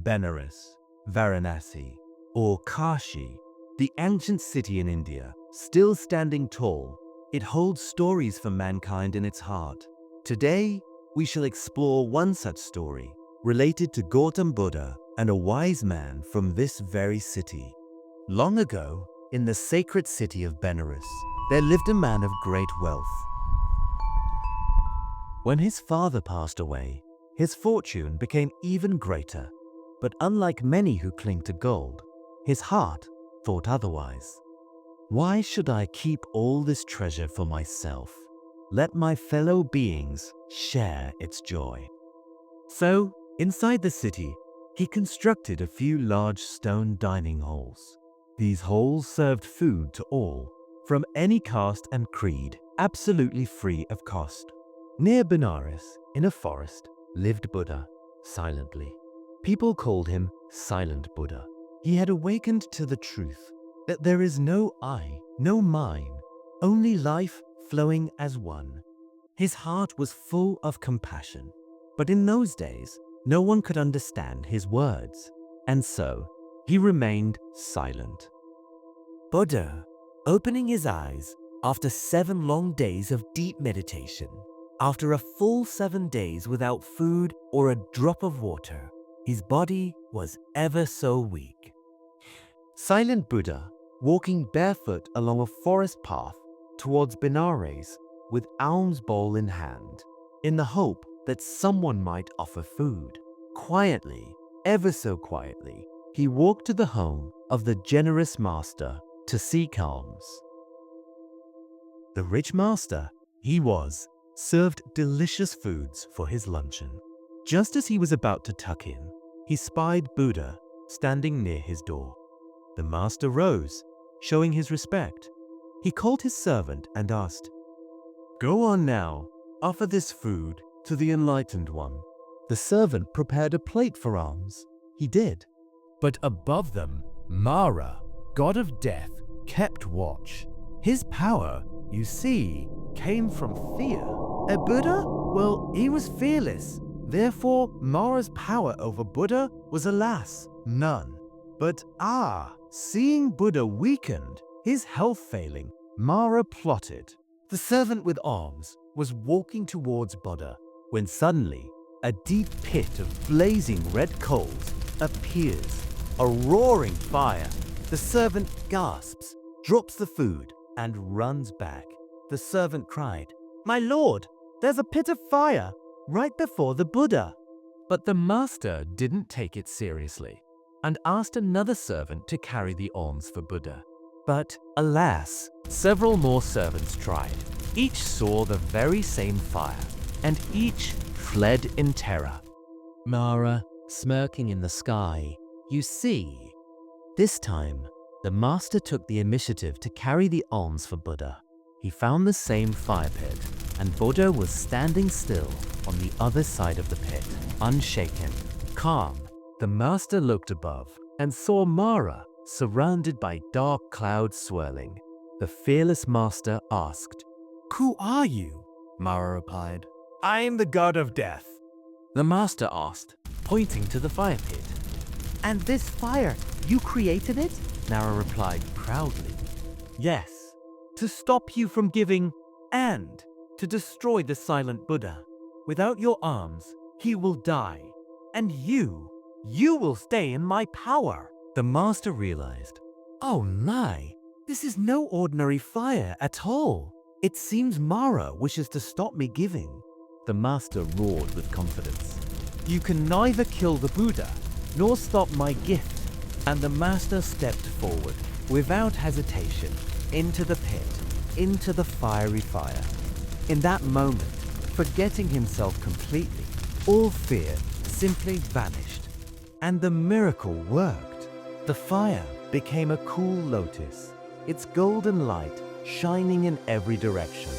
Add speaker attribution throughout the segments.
Speaker 1: Benares, Varanasi, or Kashi, the ancient city in India, still standing tall, it holds stories for mankind in its heart. Today, we shall explore one such story, related to Gautam Buddha and a wise man from this very city. Long ago, in the sacred city of Benares, there lived a man of great wealth. When his father passed away, his fortune became even greater. But unlike many who cling to gold, his heart thought otherwise. Why should I keep all this treasure for myself? Let my fellow beings share its joy. So, inside the city, he constructed a few large stone dining halls. These halls served food to all, from any caste and creed, absolutely free of cost. Near Benares, in a forest, lived Buddha, silently. People called him Silent Buddha. He had awakened to the truth that there is no I, no mine, only life flowing as one. His heart was full of compassion, but in those days, no one could understand his words, and so he remained silent. Buddha, opening his eyes after 7 long days of deep meditation, after a full 7 days without food or a drop of water, his body was ever so weak. Silent Buddha, walking barefoot along a forest path towards Benares with alms bowl in hand, in the hope that someone might offer food. Quietly, ever so quietly, he walked to the home of the generous master to seek alms. The rich master, he was, served delicious foods for his luncheon. Just as he was about to tuck in, he spied Buddha standing near his door. The master rose, showing his respect. He called his servant and asked, "Go on now, offer this food to the enlightened one." The servant prepared a plate for alms. He did. But above them, Mara, god of death, kept watch. His power, you see, came from fear. A Buddha? Well, he was fearless. Therefore, Mara's power over Buddha was, alas, none. But seeing Buddha weakened, his health failing, Mara plotted. The servant with arms was walking towards Buddha when suddenly a deep pit of blazing red coals appears. A roaring fire. The servant gasps, drops the food, and runs back. The servant cried, "My lord, there's a pit of fire right before the Buddha." But the master didn't take it seriously and asked another servant to carry the alms for Buddha. But alas, several more servants tried. Each saw the very same fire, and each fled in terror. Mara, smirking in the sky, "You see." This time, the master took the initiative to carry the alms for Buddha. He found the same fire pit, and Buddha was standing still on the other side of the pit, unshaken, calm. The master looked above and saw Mara surrounded by dark clouds swirling. The fearless master asked, "Who are you?" Mara replied, "I am the god of death." The master asked, pointing to the fire pit. "And this fire, you created it?" Mara replied proudly. "Yes, to stop you from giving and to destroy the silent Buddha. Without your arms, he will die. And you will stay in my power." The master realized, "Oh my, this is no ordinary fire at all. It seems Mara wishes to stop me giving." The master roared with confidence, "You can neither kill the Buddha nor stop my gift." And the master stepped forward, without hesitation, into the pit, into the fiery fire. In that moment, forgetting himself completely, all fear simply vanished. And the miracle worked. The fire became a cool lotus, its golden light shining in every direction.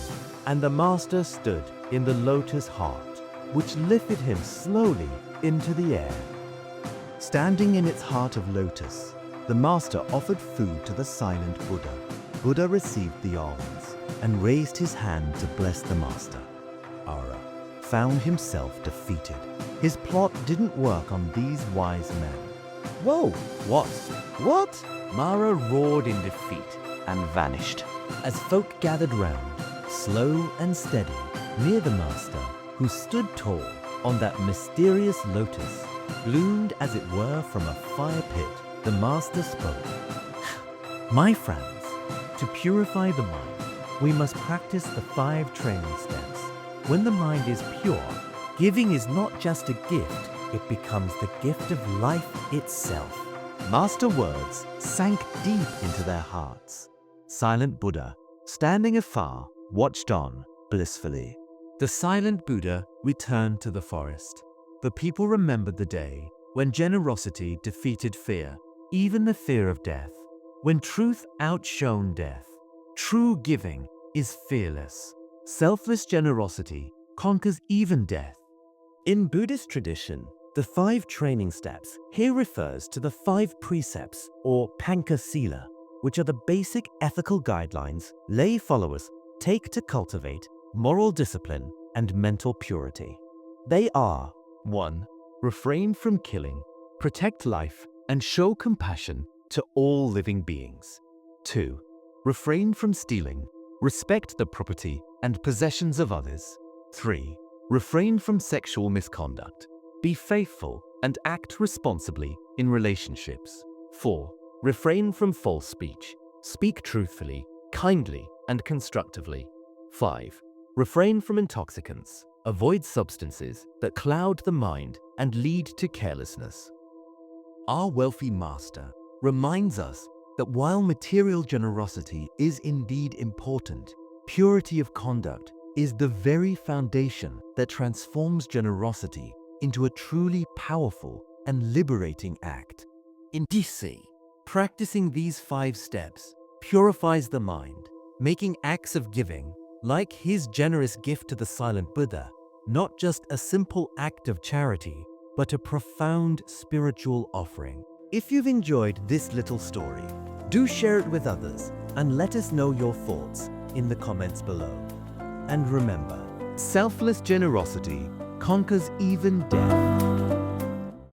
Speaker 1: And the master stood in the lotus heart, which lifted him slowly into the air. Standing in its heart of lotus, the master offered food to the silent Buddha. Buddha received the alms and raised his hand to bless the master. Ara, found himself defeated. His plot didn't work on these wise men. Whoa, what? What? Mara roared in defeat and vanished. As folk gathered round, slow and steady, near the master, who stood tall on that mysterious lotus, bloomed as it were from a fire pit, the master spoke. My friends, to purify the mind, we must practice the 5 training steps. When the mind is pure, giving is not just a gift, it becomes the gift of life itself. Master words sank deep into their hearts. Silent Buddha, standing afar, watched on blissfully. The silent Buddha returned to the forest. The people remembered the day when generosity defeated fear, even the fear of death. When truth outshone death, true giving is fearless. Selfless generosity conquers even death. In Buddhist tradition, the 5 training steps here refers to the 5 precepts or Panca Sila, which are the basic ethical guidelines lay followers take to cultivate moral discipline and mental purity. They are 1. Refrain from killing, protect life, and show compassion to all living beings. 2. Refrain from stealing, respect the property and possessions of others. 3. Refrain from sexual misconduct, be faithful and act responsibly in relationships. 4. Refrain from false speech, speak truthfully, kindly, and constructively. 5. Refrain from intoxicants, avoid substances that cloud the mind and lead to carelessness. Our wealthy master reminds us that while material generosity is indeed important, purity of conduct is the very foundation that transforms generosity into a truly powerful and liberating act. In DC, practicing these 5 steps purifies the mind, making acts of giving, like his generous gift to the silent Buddha, not just a simple act of charity, but a profound spiritual offering. If you've enjoyed this little story, do share it with others and let us know your thoughts in the comments below. And remember, selfless generosity conquers even death.